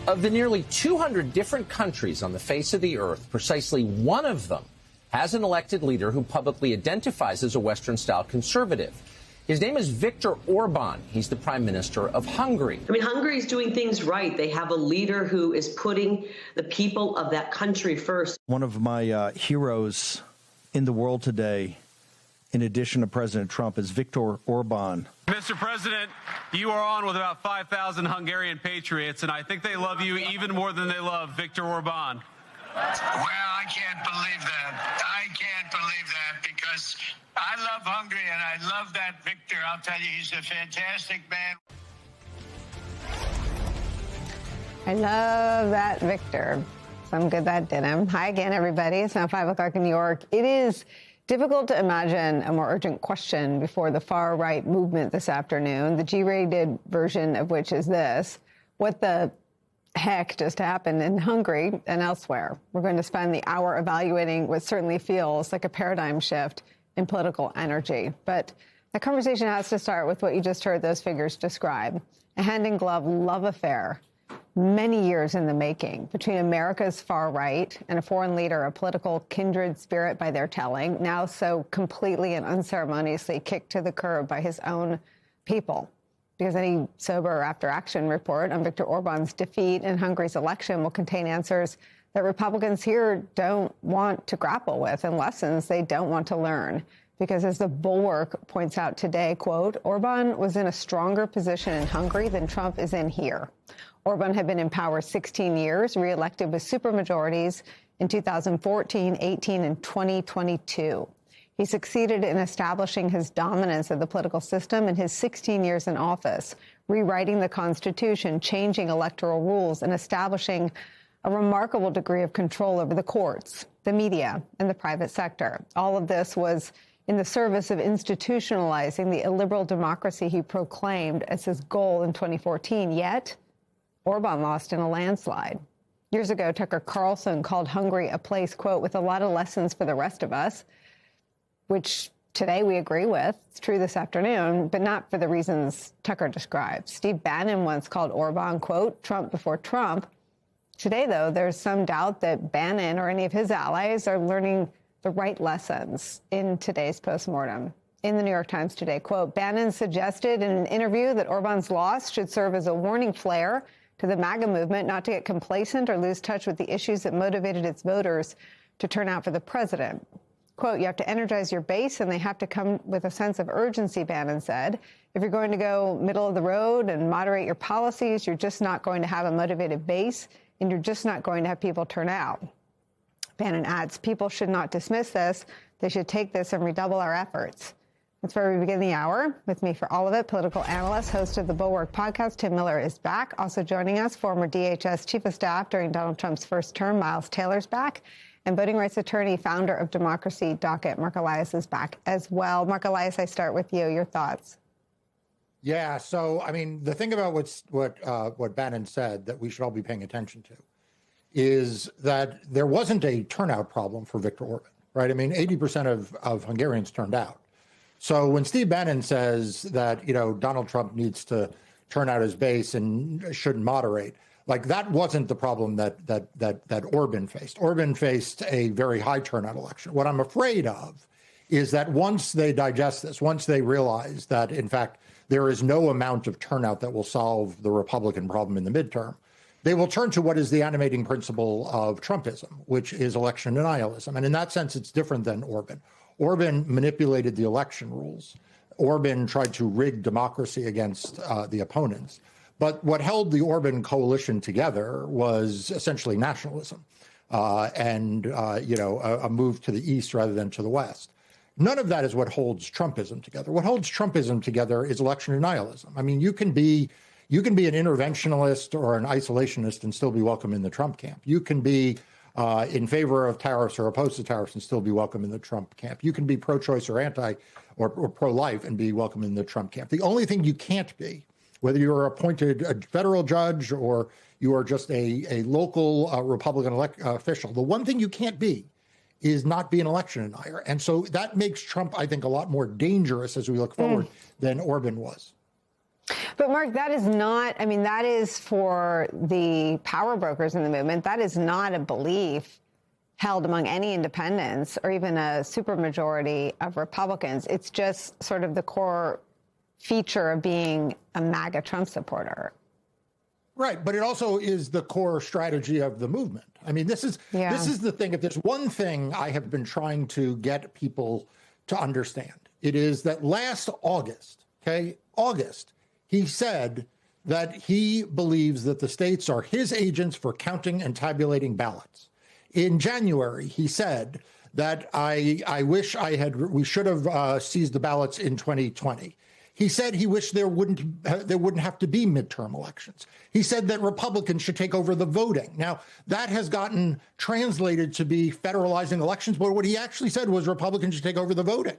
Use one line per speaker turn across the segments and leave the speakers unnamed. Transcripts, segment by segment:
Of the nearly 200 different countries on the face of the earth, precisely one of them has an elected leader who publicly identifies as a Western-style conservative. His name is Viktor Orban. He's the prime minister of Hungary.
I mean, Hungary is doing things right. They have a leader who is putting the people of that country first.
One of my heroes in the world today, in addition to President Trump, is Viktor Orban.
Mr. President, you are on with about 5,000 Hungarian patriots, and I think they love you even more than they love Viktor Orban.
Well, I can't believe that. I can't believe that because I love Hungary and I love that Viktor. I'll tell you, he's a fantastic man.
I love that Viktor. Some good that did him. Hi again, everybody. It's now 5 o'clock in New York. It is difficult to imagine a more urgent question before the far-right movement this afternoon, the G-rated version of which is this: what the heck just happened in Hungary and elsewhere? We're going to spend the hour evaluating what certainly feels like a paradigm shift in political energy. But the conversation has to start with what you just heard those figures describe: a hand-in-glove love affair, many years in the making, between America's far right and a foreign leader, a political kindred spirit by their telling, now so completely and unceremoniously kicked to the curb by his own people. Because any sober after-action report on Viktor Orban's defeat in Hungary's election will contain answers that Republicans here don't want to grapple with and lessons they don't want to learn. Because as the Bulwark points out today, quote, Orban was in a stronger position in Hungary than Trump is in here. Orban had been in power 16 years, reelected with supermajorities in 2014, 18, and 2022. He succeeded in establishing his dominance of the political system in his 16 years in office, rewriting the Constitution, changing electoral rules, and establishing a remarkable degree of control over the courts, the media, and the private sector. All of this was in the service of institutionalizing the illiberal democracy he proclaimed as his goal in 2014. Yet, Orban lost in a landslide. Years ago, Tucker Carlson called Hungary a place, quote, with a lot of lessons for the rest of us, which today we agree with. It's true this afternoon, but not for the reasons Tucker described. Steve Bannon once called Orban, quote, Trump before Trump. Today, though, there's some doubt that Bannon or any of his allies are learning the right lessons in today's postmortem. In the New York Times today, quote, Bannon suggested in an interview that Orban's loss should serve as a warning flare to the MAGA movement not to get complacent or lose touch with the issues that motivated its voters to turn out for the president. Quote, you have to energize your base and they have to come with a sense of urgency, Bannon said. If you're going to go middle of the road and moderate your policies, you're just not going to have a motivated base and you're just not going to have people turn out. Bannon adds, people should not dismiss this. They should take this and redouble our efforts. That's where we begin the hour. With me for all of it, political analyst, host of the Bulwark podcast, Tim Miller is back. Also joining us, former DHS chief of staff during Donald Trump's first term, Miles Taylor's back. And voting rights attorney, founder of Democracy Docket, Mark Elias is back as well. Mark Elias, I start with you. Your thoughts?
Yeah, so, I mean, the thing about what Bannon said that we should all be paying attention to is that there wasn't a turnout problem for Viktor Orban, right? I mean, 80% of Hungarians turned out. So when Steve Bannon says that, you know, Donald Trump needs to turn out his base and shouldn't moderate, like that wasn't the problem that Orban faced. Orban faced a very high turnout election. What I'm afraid of is that once they digest this, once they realize that, in fact, there is no amount of turnout that will solve the Republican problem in the midterm, they will turn to what is the animating principle of Trumpism, which is election denialism. And in that sense, it's different than Orban. Orban manipulated the election rules. Orban tried to rig democracy against the opponents. But what held the Orban coalition together was essentially nationalism and a move to the east rather than to the west. None of that is what holds Trumpism together. What holds Trumpism together is election denialism. I mean, you can be an interventionalist or an isolationist and still be welcome in the Trump camp. You can be in favor of tariffs or opposed to tariffs and still be welcome in the Trump camp. You can be pro-choice or or pro-life and be welcome in the Trump camp. The only thing you can't be, whether you're appointed a federal judge or you are just a local Republican official, the one thing you can't be is not be an election denier. And so that makes Trump, I think, a lot more dangerous as we look forward than Orban was.
But Mark, that is not, I mean, that is for the power brokers in the movement. That is not a belief held among any independents or even a supermajority of Republicans. It's just sort of the core feature of being a MAGA Trump supporter.
Right, but it also is the core strategy of the movement. I mean, this is the thing. If there's one thing I have been trying to get people to understand, it is that last August, he said that he believes that the states are his agents for counting and tabulating ballots. In January, he said that I wish we should have seized the ballots in 2020. He said he wished there wouldn't have to be midterm elections. He said that Republicans should take over the voting. Now, that has gotten translated to be federalizing elections, but what he actually said was Republicans should take over the voting.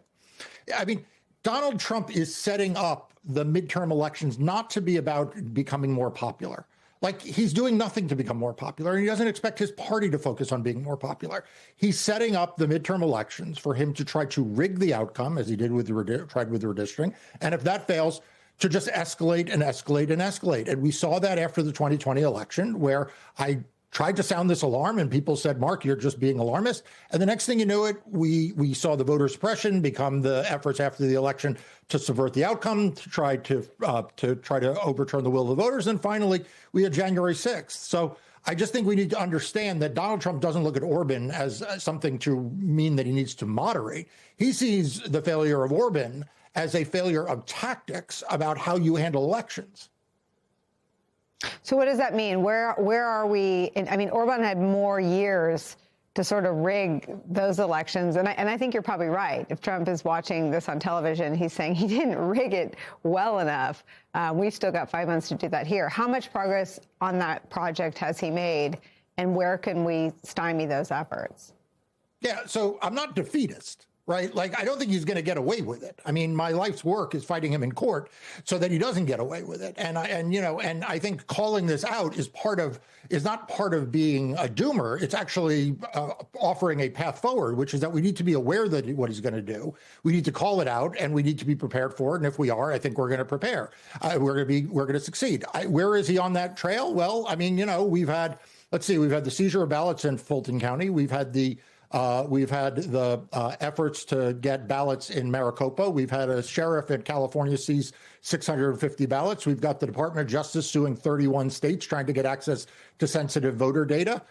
I mean, Donald Trump is setting up the midterm elections not to be about becoming more popular. Like, he's doing nothing to become more popular, and he doesn't expect his party to focus on being more popular. He's setting up the midterm elections for him to try to rig the outcome, as he did with the redistricting, and if that fails, to just escalate and escalate and escalate. And we saw that after the 2020 election, where I tried to sound this alarm, and people said, Mark, you're just being alarmist. And the next thing you knew it, we saw the voter suppression become the efforts after the election to subvert the outcome, to try to overturn the will of the voters. And finally, we had January 6th. So I just think we need to understand that Donald Trump doesn't look at Orban as something to mean that he needs to moderate. He sees the failure of Orban as a failure of tactics about how you handle elections.
So what does that mean? Where are we? I mean, Orban had more years to sort of rig those elections. And I think you're probably right. If Trump is watching this on television, he's saying he didn't rig it well enough. We've still got 5 months to do that here. How much progress on that project has he made? And where can we stymie those efforts?
Yeah, so I'm not defeatist. Right? Like, I don't think he's going to get away with it. I mean, my life's work is fighting him in court so that he doesn't get away with it. And I think calling this out is not part of being a doomer. It's actually offering a path forward, which is that we need to be aware that what he's going to do. We need to call it out, and we need to be prepared for it. And if we are, I think we're going to prepare. We're going to succeed. Where is he on that trail? Well, I mean, we've had the seizure of ballots in Fulton County. We've had the efforts to get ballots in Maricopa. We've had a sheriff in California seize 650 ballots. We've got the Department of Justice suing 31 states trying to get access to sensitive voter data.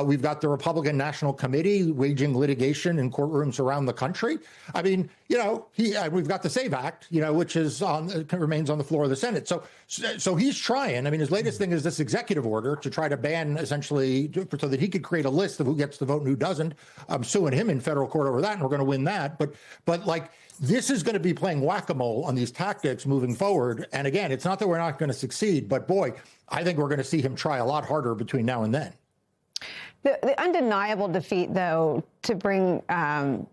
We've got the Republican National Committee waging litigation in courtrooms around the country. I mean, we've got the SAVE Act, which remains on the floor of the Senate. So he's trying. I mean, his latest thing is this executive order to try to ban, essentially, so that he could create a list of who gets to vote and who doesn't. I'm suing him in federal court over that, and we're going to win that. But like, this is going to be playing whack-a-mole on these tactics moving forward. And again, it's not that we're not going to succeed, but boy, I think we're going to see him try a lot harder between now and then.
The undeniable defeat, though, to bring Tim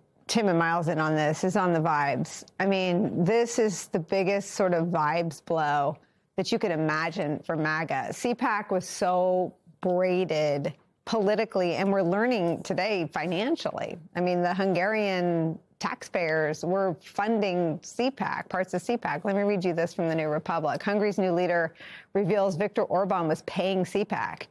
and Miles in on this, is on the vibes. I mean, this is the biggest sort of vibes blow that you could imagine for MAGA. CPAC was so braided politically, and we're learning today financially. I mean, the Hungarian taxpayers were funding CPAC, parts of CPAC. Let me read you this from the New Republic. Hungary's new leader reveals Viktor Orban was paying CPAC.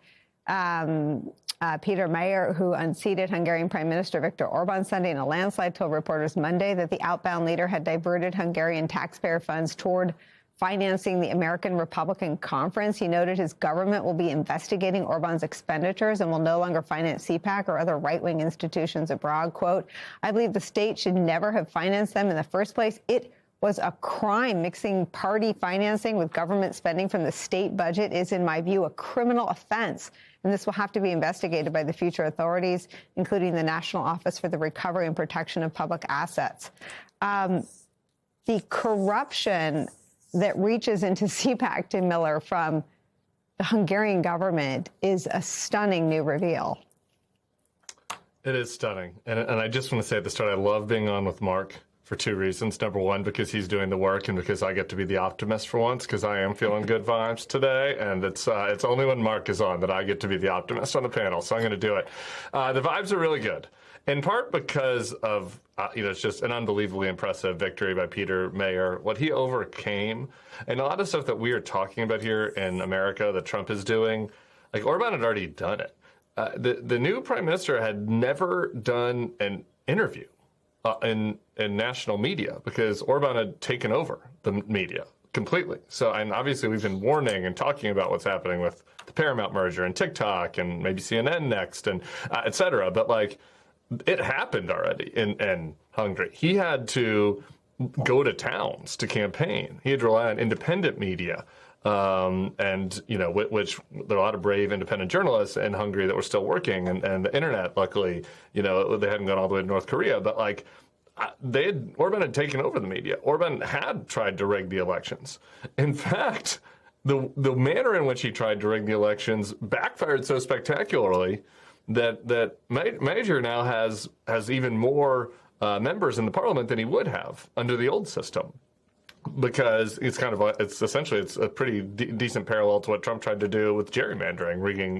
Peter Mayer, who unseated Hungarian Prime Minister Viktor Orban Sunday in a landslide, told reporters Monday that the outbound leader had diverted Hungarian taxpayer funds toward financing the American Republican Conference. He noted his government will be investigating Orban's expenditures and will no longer finance CPAC or other right-wing institutions abroad. Quote, I believe the state should never have financed them in the first place. It was a crime. Mixing party financing with government spending from the state budget is, in my view, a criminal offense. And this will have to be investigated by the future authorities, including the National Office for the Recovery and Protection of Public Assets. The corruption that reaches into CPAC, Tim Miller, from the Hungarian government is a stunning new reveal.
It is stunning. And I just want to say at the start, I love being on with Mark for two reasons. Number one, because he's doing the work and because I get to be the optimist for once, because I am feeling good vibes today. And it's only when Mark is on that I get to be the optimist on the panel. So I'm going to do it. The vibes are really good. in part because of, it's just an unbelievably impressive victory by Peter Mayer. What he overcame, and a lot of stuff that we are talking about here in America that Trump is doing, like Orban had already done it. The new prime minister had never done an interview in national media because Orban had taken over the media completely. So, and obviously we've been warning and talking about what's happening with the Paramount merger and TikTok and maybe CNN next and et cetera. But like, it happened already in Hungary. He had to go to towns to campaign. He had to rely on independent media. And, which there are a lot of brave independent journalists in Hungary that were still working, and the internet, luckily, they hadn't gone all the way to North Korea, but like Orban had taken over the media. Orban had tried to rig the elections. In fact, the manner in which he tried to rig the elections backfired so spectacularly that Major now has even more members in the parliament than he would have under the old system. Because it's essentially a pretty decent parallel to what Trump tried to do with gerrymandering,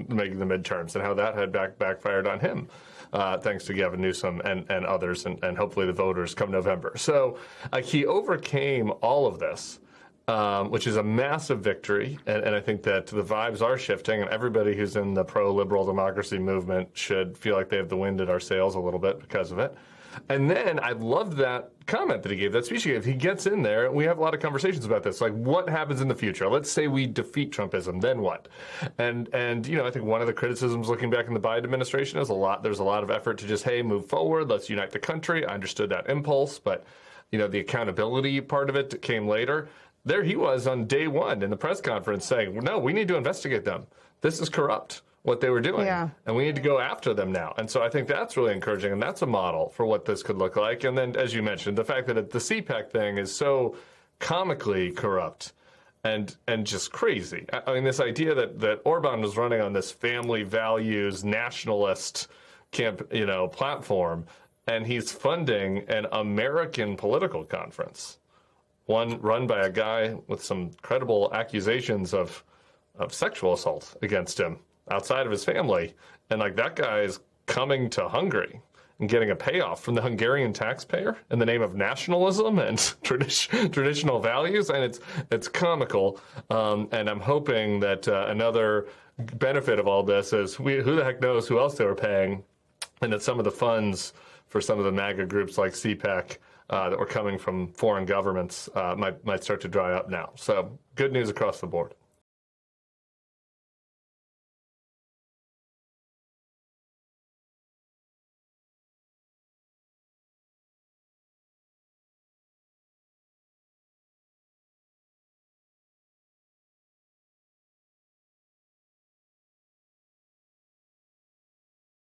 making the midterms, and how that had backfired on him, thanks to Gavin Newsom and others, and hopefully the voters come November. So he overcame all of this, which is a massive victory, and I think that the vibes are shifting, and everybody who's in the pro-liberal democracy movement should feel like they have the wind at our sails a little bit because of it. And then I loved that comment that he gave, that speech he gave. He gets in there, and we have a lot of conversations about this. Like, what happens in the future? Let's say we defeat Trumpism, then what? And I think one of the criticisms looking back in the Biden administration is there's a lot of effort to just, hey, move forward, let's unite the country. I understood that impulse, but, the accountability part of it came later. There he was on day one in the press conference saying, no, we need to investigate them. This is corrupt, what they were doing. Yeah. And we need to go after them now. And so I think that's really encouraging, and that's a model for what this could look like. And then, as you mentioned, the fact that the CPAC thing is so comically corrupt and just crazy. I mean, this idea that Orban was running on this family values nationalist platform, and he's funding an American political conference, one run by a guy with some credible accusations of sexual assault against him outside of his family. And like, that guy is coming to Hungary and getting a payoff from the Hungarian taxpayer in the name of nationalism and traditional values. And it's comical. And I'm hoping that another benefit of all this is who the heck knows who else they were paying, and that some of the funds for some of the MAGA groups like CPAC that were coming from foreign governments might start to dry up now. So good news across the board.